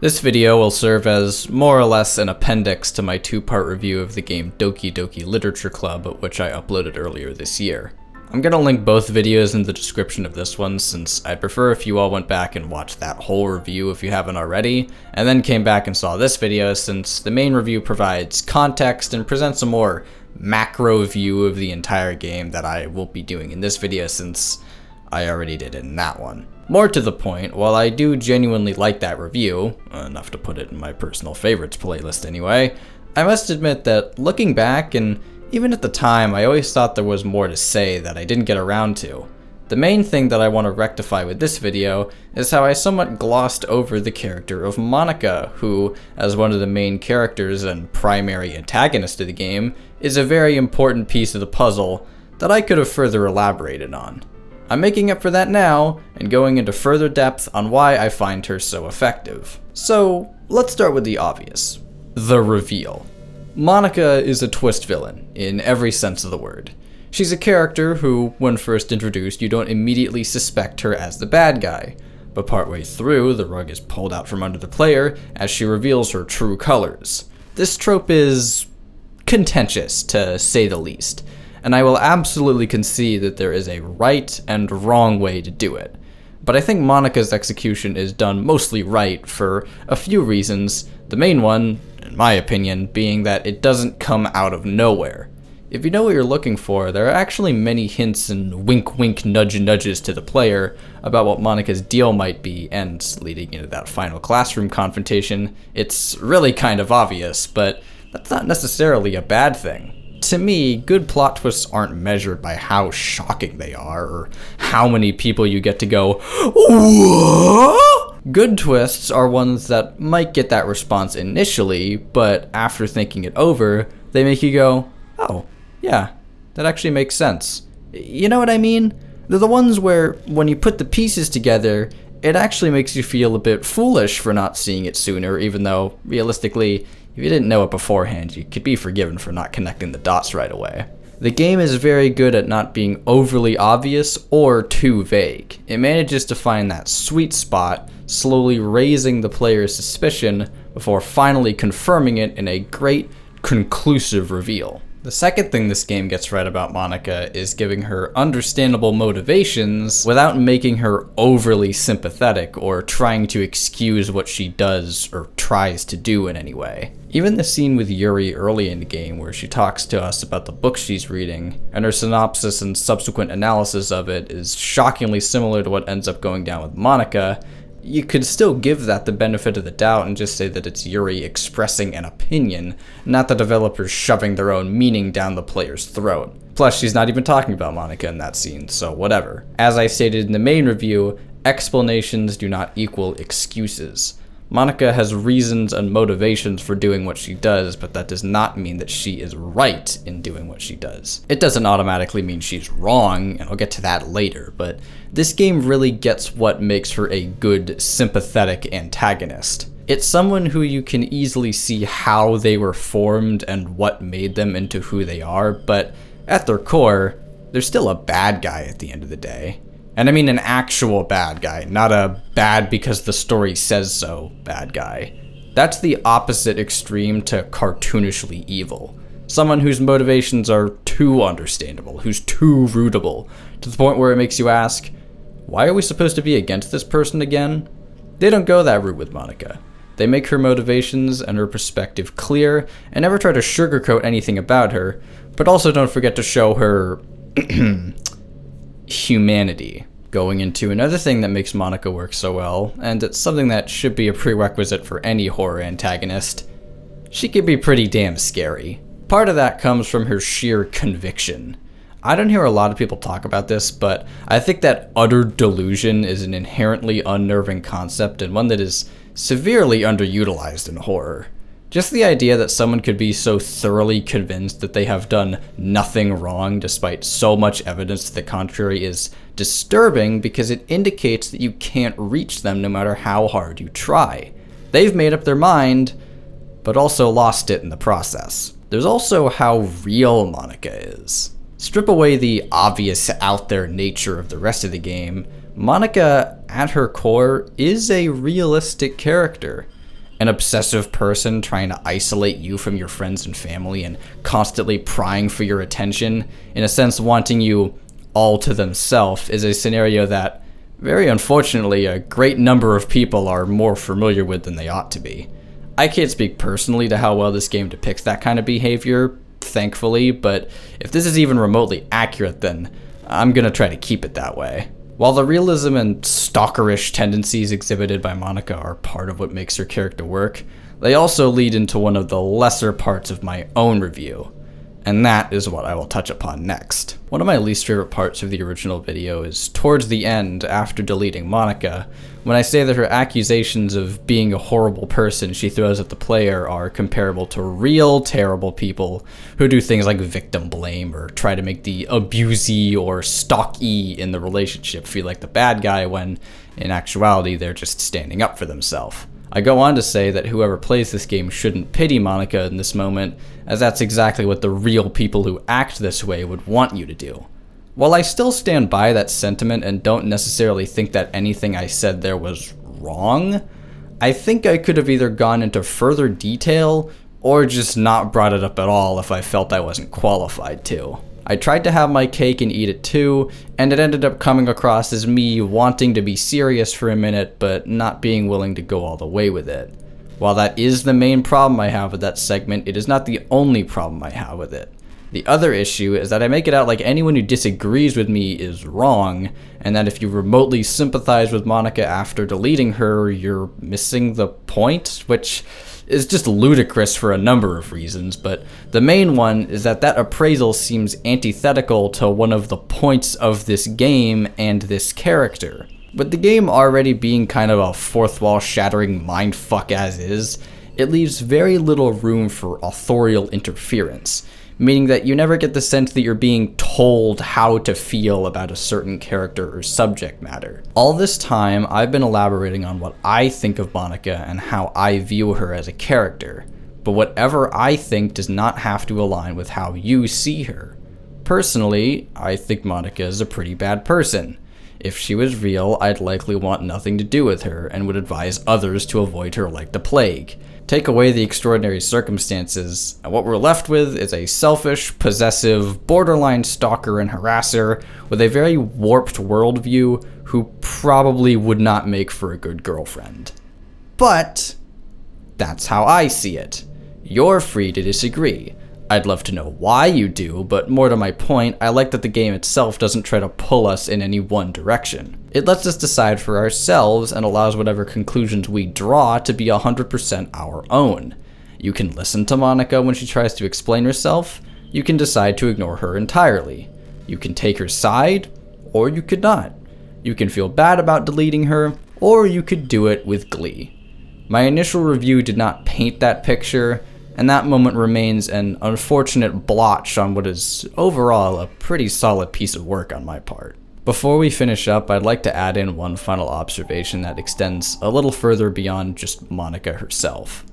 This video will serve as more or less an appendix to my two-part review of the game Doki Literature Club, which I uploaded earlier this year. I'm gonna link both videos in the description of this one, since I'd prefer if you all went back and watched that whole review if you haven't already, and then came back and saw this video, since the main review provides context and presents a more macro view of the entire game that I will be doing in this video, since I already did it in that one. More to the point, while I do genuinely like that review, enough to put it in my personal favorites playlist anyway, I must admit that looking back, and even at the time, I always thought there was more to say that I didn't get around to. The main thing that I want to rectify with this video is how I somewhat glossed over the character of Monika, who, as one of the main characters and primary antagonist of the game, is a very important piece of the puzzle that I could have further elaborated on. I'm making up for that now, and going into further depth on why I find her so effective. So, let's start with the obvious. The reveal. Monika is a twist villain, in every sense of the word. She's a character who, when first introduced, you don't immediately suspect her as the bad guy, but partway through, the rug is pulled out from under the player as she reveals her true colors. This trope is contentious, to say the least, and I will absolutely concede that there is a right and wrong way to do it. But I think Monika's execution is done mostly right for a few reasons, the main one, in my opinion, being that it doesn't come out of nowhere. If you know what you're looking for, there are actually many hints and wink nudges to the player about what Monika's deal might be, and leading into that final classroom confrontation, it's really kind of obvious, but that's not necessarily a bad thing. To me, good plot twists aren't measured by how shocking they are, or how many people you get to go, "What?" Good twists are ones that might get that response initially, but after thinking it over, they make you go, "Oh, yeah, that actually makes sense." You know what I mean? They're the ones where, when you put the pieces together, it actually makes you feel a bit foolish for not seeing it sooner, even though, realistically, if you didn't know it beforehand, you could be forgiven for not connecting the dots right away. The game is very good at not being overly obvious or too vague. It manages to find that sweet spot, slowly raising the player's suspicion before finally confirming it in a great, conclusive reveal. The second thing this game gets right about Monika is giving her understandable motivations without making her overly sympathetic or trying to excuse what she does or tries to do in any way. Even the scene with Yuri early in the game where she talks to us about the book she's reading, and her synopsis and subsequent analysis of it is shockingly similar to what ends up going down with Monika, you could still give that the benefit of the doubt and just say that it's Yuri expressing an opinion, not the developers shoving their own meaning down the player's throat. Plus, she's not even talking about Monika in that scene, so whatever. As I stated in the main review, explanations do not equal excuses. Monika has reasons and motivations for doing what she does, but that does not mean that she is right in doing what she does. It doesn't automatically mean she's wrong, and I'll get to that later, but this game really gets what makes her a good, sympathetic antagonist. It's someone who you can easily see how they were formed and what made them into who they are, but at their core, they're still a bad guy at the end of the day. And I mean an actual bad guy, not a bad because the story says so bad guy. That's the opposite extreme to cartoonishly evil. Someone whose motivations are too understandable, who's too rootable, to the point where it makes you ask, why are we supposed to be against this person again? They don't go that route with Monika. They make her motivations and her perspective clear, and never try to sugarcoat anything about her, but also don't forget to show her humanity. Going into another thing that makes Monika work so well, and it's something that should be a prerequisite for any horror antagonist, she can be pretty damn scary. Part of that comes from her sheer conviction. I don't hear a lot of people talk about this, but I think that utter delusion is an inherently unnerving concept and one that is severely underutilized in horror. Just the idea that someone could be so thoroughly convinced that they have done nothing wrong despite so much evidence to the contrary is disturbing, because it indicates that you can't reach them no matter how hard you try. They've made up their mind, but also lost it in the process. There's also how real Monika is. Strip away the obvious out there nature of the rest of the game, Monika, at her core, is a realistic character. An obsessive person trying to isolate you from your friends and family and constantly prying for your attention, in a sense wanting you all to themselves, is a scenario that, very unfortunately, a great number of people are more familiar with than they ought to be. I can't speak personally to how well this game depicts that kind of behavior, thankfully, but if this is even remotely accurate, then I'm gonna try to keep it that way. While the realism and stalkerish tendencies exhibited by Monika are part of what makes her character work, they also lead into one of the lesser parts of my own review, and that is what I will touch upon next. One of my least favorite parts of the original video is towards the end, after deleting Monika, when I say that her accusations of being a horrible person she throws at the player are comparable to real terrible people who do things like victim blame or try to make the abusee or stalkee in the relationship feel like the bad guy when, in actuality, they're just standing up for themselves. I go on to say that whoever plays this game shouldn't pity Monika in this moment, as that's exactly what the real people who act this way would want you to do. While I still stand by that sentiment and don't necessarily think that anything I said there was wrong, I think I could have either gone into further detail or just not brought it up at all if I felt I wasn't qualified to. I tried to have my cake and eat it too, and it ended up coming across as me wanting to be serious for a minute, but not being willing to go all the way with it. While that is the main problem I have with that segment, it is not the only problem I have with it. The other issue is that I make it out like anyone who disagrees with me is wrong, and that if you remotely sympathize with Monika after deleting her, you're missing the point, which is just ludicrous for a number of reasons, but the main one is that that appraisal seems antithetical to one of the points of this game and this character. With the game already being kind of a fourth wall shattering mindfuck as is, it leaves very little room for authorial interference, meaning that you never get the sense that you're being told how to feel about a certain character or subject matter. All this time, I've been elaborating on what I think of Monika and how I view her as a character, but whatever I think does not have to align with how you see her. Personally, I think Monika is a pretty bad person. If she was real, I'd likely want nothing to do with her and would advise others to avoid her like the plague. Take away the extraordinary circumstances, and what we're left with is a selfish, possessive, borderline stalker and harasser with a very warped worldview who probably would not make for a good girlfriend. But that's how I see it. You're free to disagree. I'd love to know why you do, but more to my point, I like that the game itself doesn't try to pull us in any one direction. It lets us decide for ourselves and allows whatever conclusions we draw to be 100% our own. You can listen to Monika when she tries to explain herself. You can decide to ignore her entirely. You can take her side, or you could not. You can feel bad about deleting her, or you could do it with glee. My initial review did not paint that picture, and that moment remains an unfortunate blotch on what is overall a pretty solid piece of work on my part. Before we finish up, I'd like to add in one final observation that extends a little further beyond just Monika herself.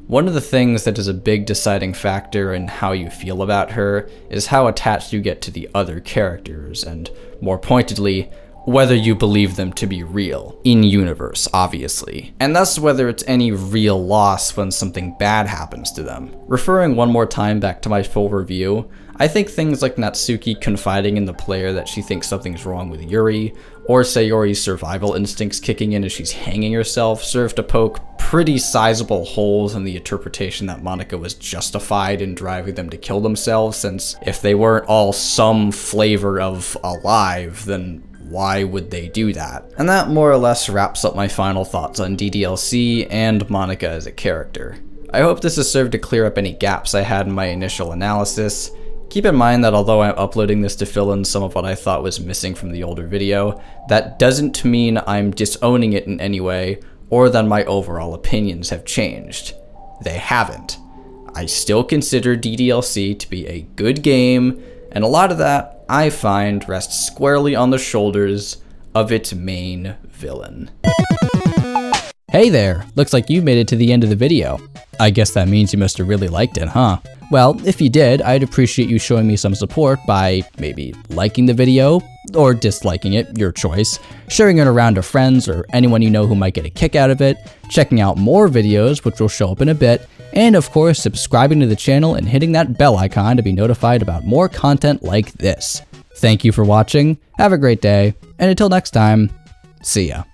One of the things that is a big deciding factor in how you feel about her is how attached you get to the other characters, and more pointedly, whether you believe them to be real, in-universe, obviously, and thus whether it's any real loss when something bad happens to them. Referring one more time back to my full review, I think things like Natsuki confiding in the player that she thinks something's wrong with Yuri, or Sayori's survival instincts kicking in as she's hanging herself serve to poke pretty sizable holes in the interpretation that Monika was justified in driving them to kill themselves, since if they weren't all some flavor of alive, then why would they do that? And that more or less wraps up my final thoughts on DDLC and Monika as a character. I hope this has served to clear up any gaps I had in my initial analysis. Keep in mind that although I'm uploading this to fill in some of what I thought was missing from the older video, that doesn't mean I'm disowning it in any way, or that my overall opinions have changed. They haven't. I still consider DDLC to be a good game, and a lot of that, I find, rests squarely on the shoulders of its main villain. Hey there! Looks like you made it to the end of the video. I guess that means you must have really liked it, huh? Well, if you did, I'd appreciate you showing me some support by maybe liking the video, or disliking it, your choice, sharing it around to friends or anyone you know who might get a kick out of it, checking out more videos, which will show up in a bit, and of course, subscribing to the channel and hitting that bell icon to be notified about more content like this. Thank you for watching, have a great day, and until next time, see ya.